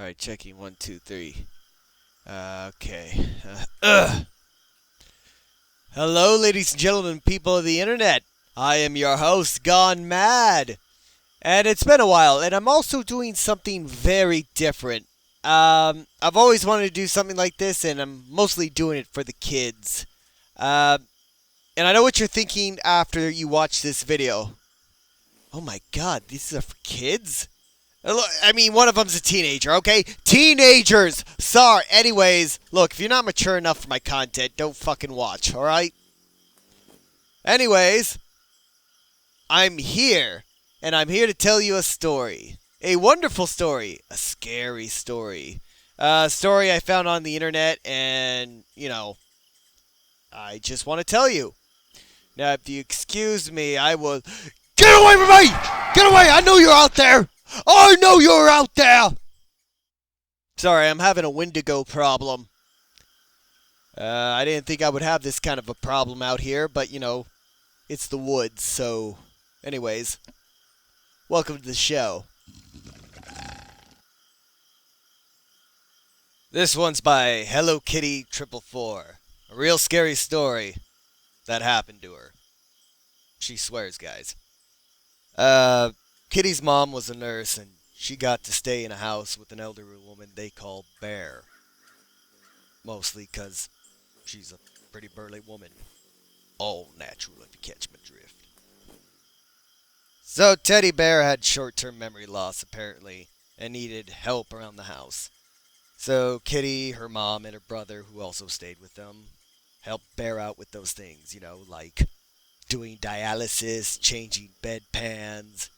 Alright, checking 1, 2, 3. Okay. Ugh. Hello, ladies and gentlemen, people of the internet. I am your host, Gone Mad. And it's been a while, and I'm also doing something very different. I've always wanted to do something like this, and I'm mostly doing it for the kids. And I know what you're thinking after you watch this video. Oh my god, these are for kids? I mean, one of them's a teenager, okay? Teenagers! Sorry. Anyways, look, if you're not mature enough for my content, don't fucking watch, alright? Anyways, I'm here, and I'm here to tell you a story. A wonderful story. A scary story. A story I found on the internet, and, I just want to tell you. Now, if you excuse me, I will... Get away from me! Get away! I know you're out there! I know you're out there! Sorry, I'm having a Wendigo problem. I didn't think I would have this kind of a problem out here, but, it's the woods, so... Anyways, welcome to the show. This one's by Hello Kitty 444. A real scary story that happened to her. She swears, guys. Kitty's mom was a nurse, and she got to stay in a house with an elderly woman they call Bear. Mostly because she's a pretty burly woman. All natural, if you catch my drift. So Teddy Bear had short-term memory loss, apparently, and needed help around the house. So Kitty, her mom, and her brother, who also stayed with them, helped Bear out with those things, like doing dialysis, changing bedpans,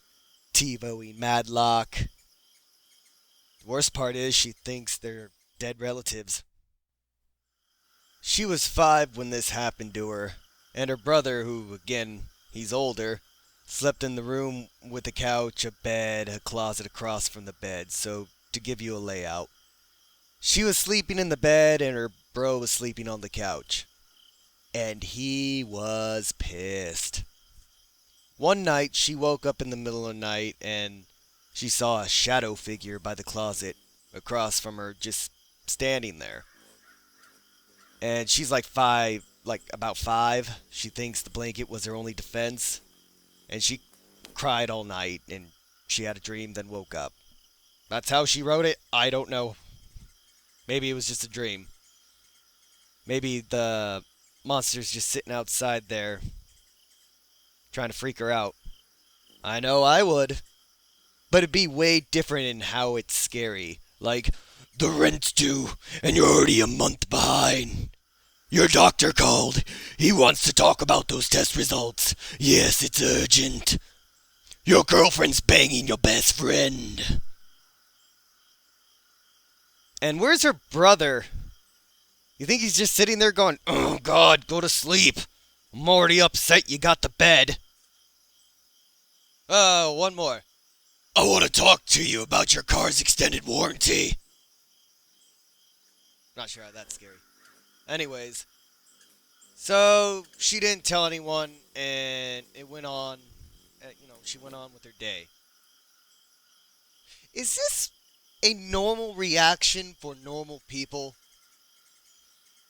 TiVoing Madlock. The worst part is she thinks they're dead relatives. She was 5 when this happened to her, and her brother, who, again, he's older, slept in the room with a couch, a bed, a closet across from the bed. So, to give you a layout, she was sleeping in the bed and her bro was sleeping on the couch. And he was pissed. One night, she woke up in the middle of the night and she saw a shadow figure by the closet across from her just standing there. And she's about 5. She thinks the blanket was her only defense. And she cried all night and she had a dream, then woke up. That's how she wrote it. I don't know. Maybe it was just a dream. Maybe the monster's just sitting outside there trying to freak her out. I know I would. But it'd be way different in how it's scary. Like, the rent's due and you're already a month behind. Your doctor called. He wants to talk about those test results. Yes, it's urgent. Your girlfriend's banging your best friend. And where's her brother? You think he's just sitting there going, "Oh God, go to sleep. I'm already upset you got to bed." Oh, one more. I want to talk to you about your car's extended warranty. Not sure how that's scary. Anyways, so she didn't tell anyone, and it went on. She went on with her day. Is this a normal reaction for normal people?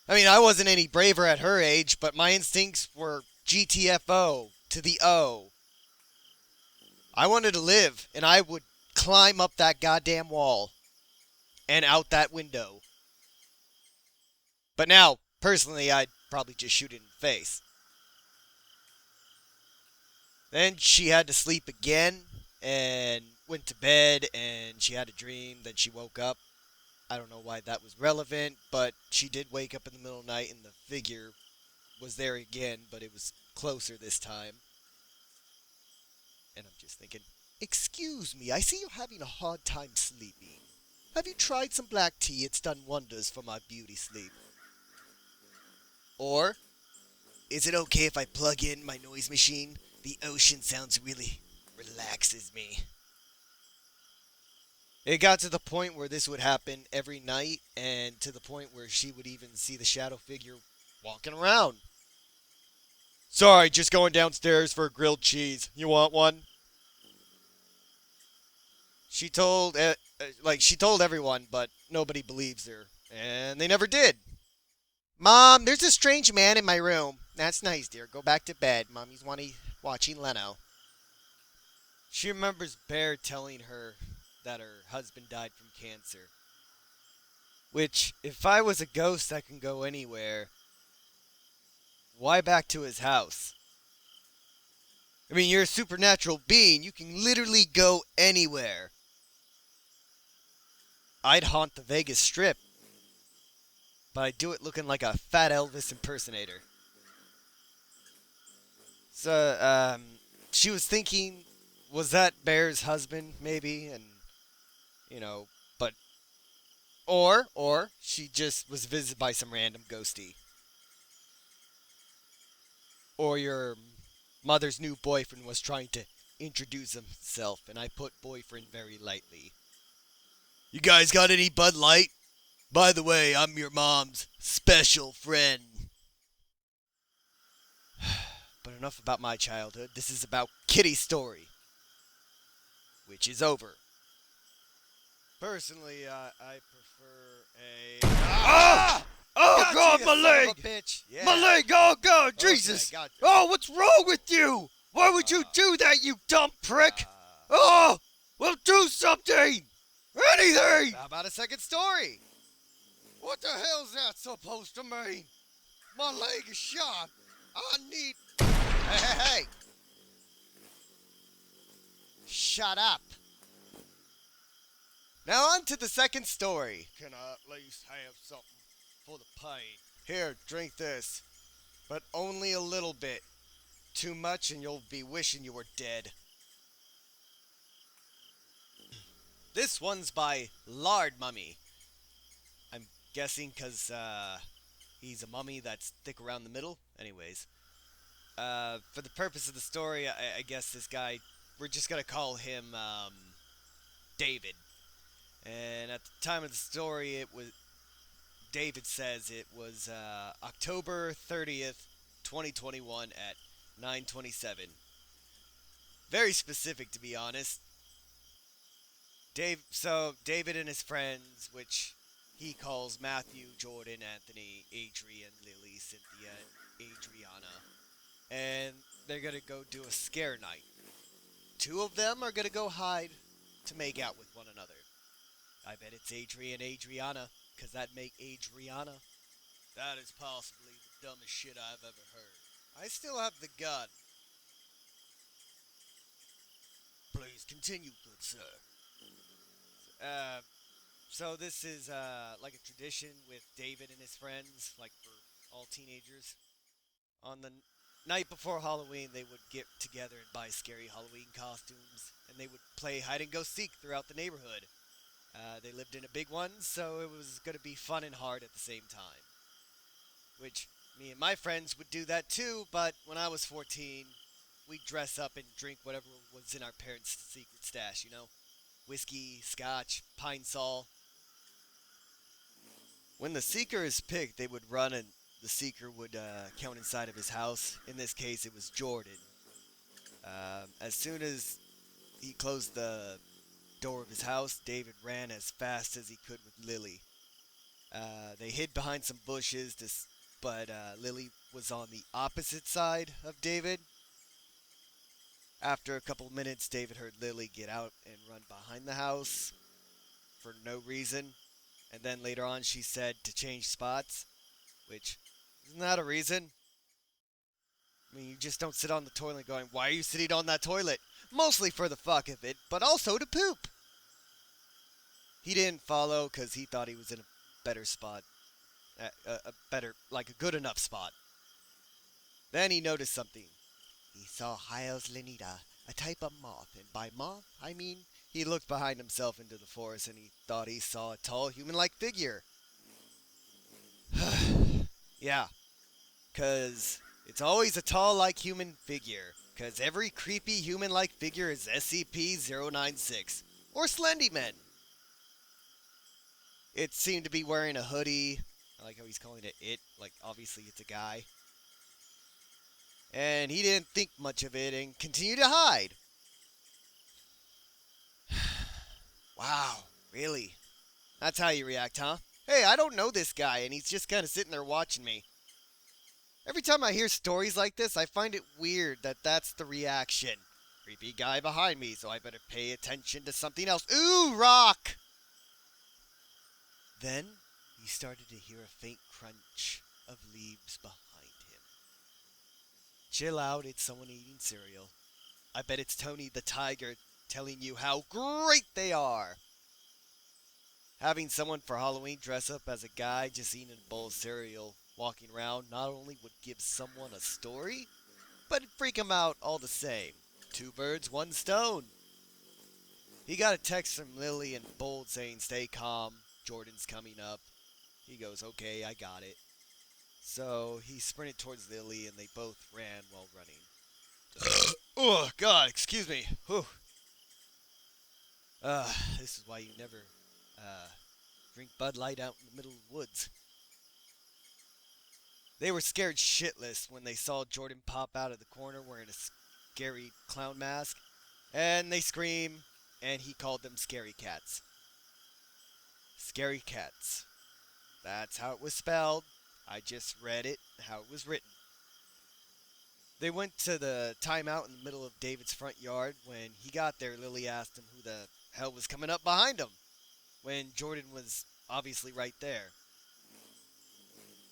I mean, I wasn't any braver at her age, but my instincts were GTFO to the O. I wanted to live, and I would climb up that goddamn wall and out that window. But now, personally, I'd probably just shoot it in the face. Then she had to sleep again and went to bed and she had a dream. Then she woke up. I don't know why that was relevant, but she did wake up in the middle of the night and the figure was there again, but it was closer this time. And I'm just thinking, excuse me, I see you're having a hard time sleeping. Have you tried some black tea? It's done wonders for my beauty sleep. Or, is it okay if I plug in my noise machine? The ocean sounds really relaxes me. It got to the point where this would happen every night, and to the point where she would even see the shadow figure walking around. Sorry, just going downstairs for a grilled cheese. You want one? she told everyone, but nobody believes her, and they never did. Mom, there's a strange man in my room. That's nice, dear. Go back to bed. Mommy's watching Leno. She remembers Bear telling her that her husband died from cancer. Which, if I was a ghost that can go anywhere, why back to his house? I mean, you're a supernatural being. You can literally go anywhere. I'd haunt the Vegas Strip, but I'd do it looking like a fat Elvis impersonator. So, she was thinking, was that Bear's husband, maybe? And, you know, but, or she just was visited by some random ghosty. Or your mother's new boyfriend was trying to introduce himself, and I put boyfriend very lightly. You guys got any Bud Light? By the way, I'm your mom's special friend. But enough about my childhood. This is about Kitty's story, which is over. Personally, I prefer a. Ah! Oh God, my leg! Bitch. Yeah. My leg! Oh God, Jesus! Okay, gotcha. Oh, what's wrong with you? Why would you do that, you dumb prick? Uh, Oh, well, do something! Anything! How about a second story? What the hell's that supposed to mean? My leg is shot. I need. Hey! Shut up. Now on to the second story. Can I at least have something for the pain? Here, drink this. But only a little bit. Too much and you'll be wishing you were dead. This one's by Lard Mummy. I'm guessing because he's a mummy that's thick around the middle. Anyways. For the purpose of the story, I guess this guy, we're just going to call him David. And at the time of the story, David says it was October 30th, 2021 at 9:27. Very specific, to be honest. So David and his friends, which he calls Matthew, Jordan, Anthony, Adrian, Lily, Cynthia, and Adriana, and they're gonna go do a scare night. Two of them are gonna go hide to make out with one another. I bet it's Adrian Adriana, cause that make Adriana. That is possibly the dumbest shit I've ever heard. I still have the gun. Please continue, good sir. So this is like a tradition with David and his friends, like for all teenagers. On the night before Halloween, they would get together and buy scary Halloween costumes, and they would play hide and go seek throughout the neighborhood. They lived in a big one, so it was going to be fun and hard at the same time. Which me and my friends would do that too, but when I was 14, we'd dress up and drink whatever was in our parents' secret stash, you know? Whiskey, scotch, pine sol. When the seeker is picked, they would run and the seeker would count inside of his house. In this case, it was Jordan. As soon as he closed the door of his house, David ran as fast as he could with Lily. They hid behind some bushes, but Lily was on the opposite side of David. After a couple minutes, David heard Lily get out and run behind the house for no reason. And then later on, she said to change spots, which isn't that a reason? I mean, you just don't sit on the toilet going, why are you sitting on that toilet? Mostly for the fuck of it, but also to poop. He didn't follow because he thought he was in a better spot. Like a good enough spot. Then he noticed something. He saw Hyos Lenita, a type of moth, and by moth, I mean he looked behind himself into the forest and he thought he saw a tall human-like figure. Yeah, cause it's always a tall like human figure, cause every creepy human-like figure is SCP-096, or Slendyman. It seemed to be wearing a hoodie. I like how he's calling it, like obviously it's a guy. And he didn't think much of it and continued to hide. Wow, really? That's how you react, huh? Hey, I don't know this guy, and he's just kind of sitting there watching me. Every time I hear stories like this, I find it weird that that's the reaction. Creepy guy behind me, so I better pay attention to something else. Ooh, rock! Then he started to hear a faint crunch of leaves behind him. Chill out, it's someone eating cereal. I bet it's Tony the Tiger telling you how great they are. Having someone for Halloween dress up as a guy just eating a bowl of cereal walking around not only would give someone a story, but it'd freak him out all the same. Two birds, one stone. He got a text from Lily in bold saying, "Stay calm, Jordan's coming up." He goes, "Okay, I got it." So he sprinted towards Lily and they both ran while running. Oh, God, excuse me. Whew. This is why you never drink Bud Light out in the middle of the woods. They were scared shitless when they saw Jordan pop out of the corner wearing a scary clown mask. And they screamed, and he called them scary cats. Scary cats. That's how it was spelled. I just read it how it was written. They went to the timeout in the middle of David's front yard. When he got there, Lily asked him who the hell was coming up behind him, when Jordan was obviously right there.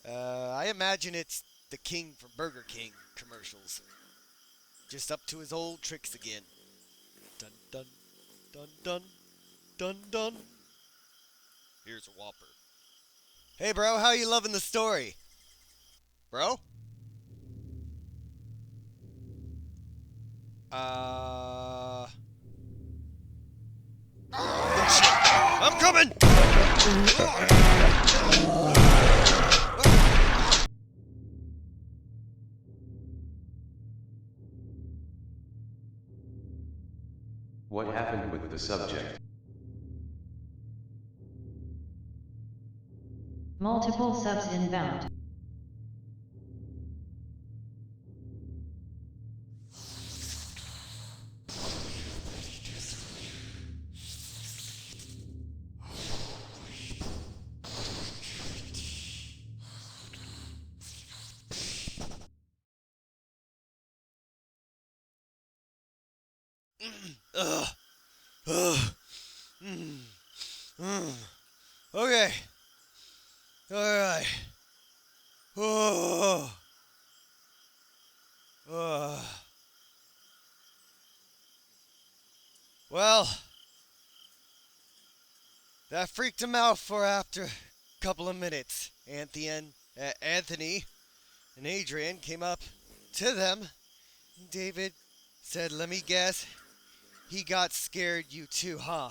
I imagine it's the King from Burger King commercials. Just up to his old tricks again. Dun dun dun dun dun dun. Here's a Whopper. Hey bro, how you loving the story? Bro? Oh shit! I'm coming! What happened with the subject? Multiple subs inbound. Okay. Alright. Oh. Well, that freaked him out for after a couple of minutes. Anthony and Adrian came up to them. David said, "Let me guess, he got scared you too, huh?"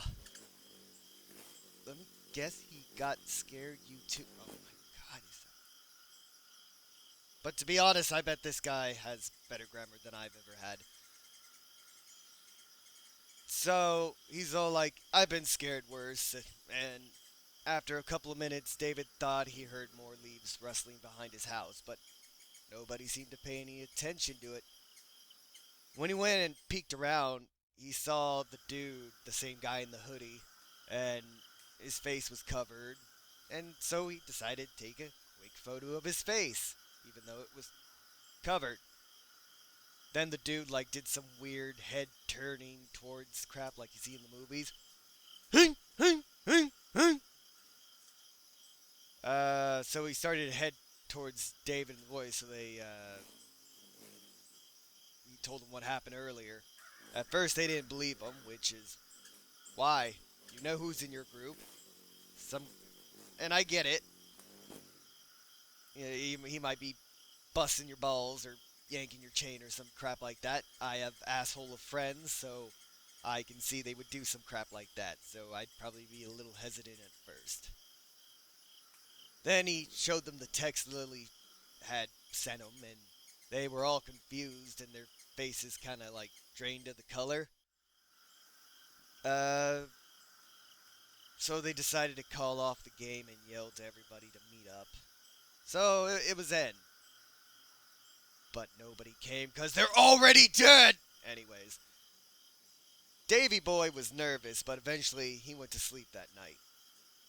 Let me guess, he got scared you too. Oh my God. But to be honest, I bet this guy has better grammar than I've ever had. So he's all like, "I've been scared worse." And after a couple of minutes, David thought he heard more leaves rustling behind his house, but nobody seemed to pay any attention to it. When he went and peeked around, he saw the dude, the same guy in the hoodie, and his face was covered, and so he decided to take a quick photo of his face, even though it was covered. Then the dude did some weird head turning towards crap like you see in the movies. So he started to head towards David and the boys, so he told them what happened earlier. At first they didn't believe him, which is why. You know who's in your group. And I get it. You know, he might be busting your balls or yanking your chain or some crap like that. I have asshole of friends, so I can see they would do some crap like that. So I'd probably be a little hesitant at first. Then he showed them the text Lily had sent him, and they were all confused, and their faces kind of drained of the color. So they decided to call off the game and yell to everybody to meet up. So it was end. But nobody came because they're already dead! Anyways. Davy Boy was nervous, but eventually he went to sleep that night.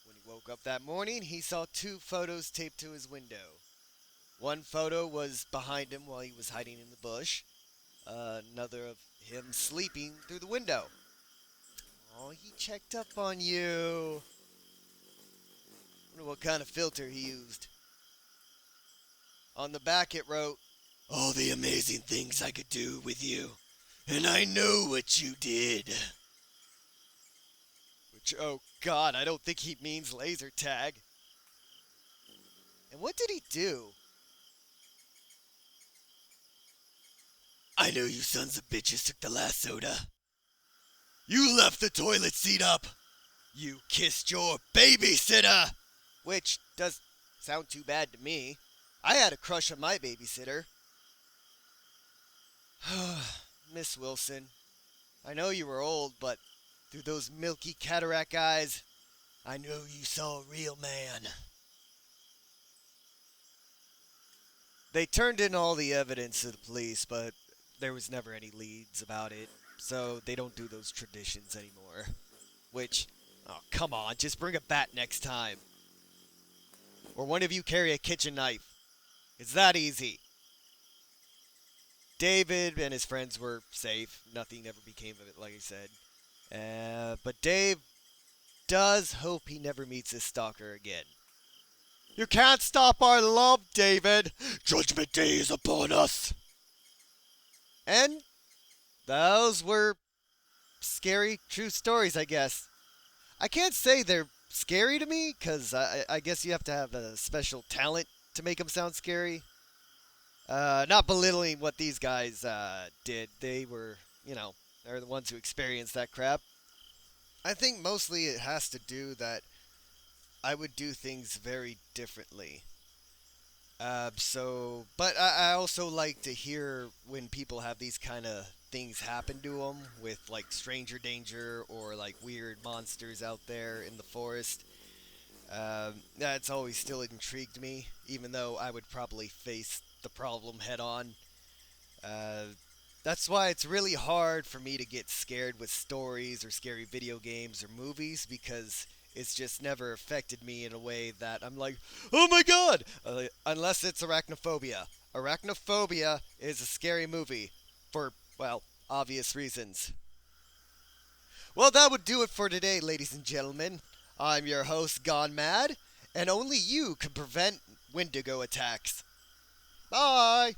When he woke up that morning, he saw two photos taped to his window. One photo was behind him while he was hiding in the bush. Another of him sleeping through the window. Oh, he checked up on you. Wonder what kind of filter he used. On the back it wrote, "All the amazing things I could do with you. And I know what you did." Which, oh god, I don't think he means laser tag. And what did he do? "I know you sons of bitches took the last soda. You left the toilet seat up. You kissed your babysitter." Which does sound too bad to me. I had a crush on my babysitter. Miss Wilson, I know you were old, but through those milky cataract eyes, I know you saw a real man. They turned in all the evidence to the police, but there was never any leads about it, so they don't do those traditions anymore. Which, oh come on, just bring a bat next time. Or one of you carry a kitchen knife. It's that easy. David and his friends were safe. Nothing ever became of it, like I said. But Dave does hope he never meets his stalker again. "You can't stop our love, David. Judgment Day is upon us." And those were scary, true stories, I guess. I can't say they're scary to me, because I guess you have to have a special talent to make them sound scary. Not belittling what these guys did. They were, they're the ones who experienced that crap. I think mostly it has to do that I would do things very differently. But I also like to hear when people have these kind of things happen to them with like stranger danger or like weird monsters out there in the forest. That's always still intrigued me, even though I would probably face the problem head on. That's why it's really hard for me to get scared with stories or scary video games or movies, because it's just never affected me in a way that I'm like, oh my god! Unless it's Arachnophobia. Arachnophobia is a scary movie for, well, obvious reasons. Well, that would do it for today, ladies and gentlemen. I'm your host, Gone Mad, and only you can prevent Wendigo attacks. Bye!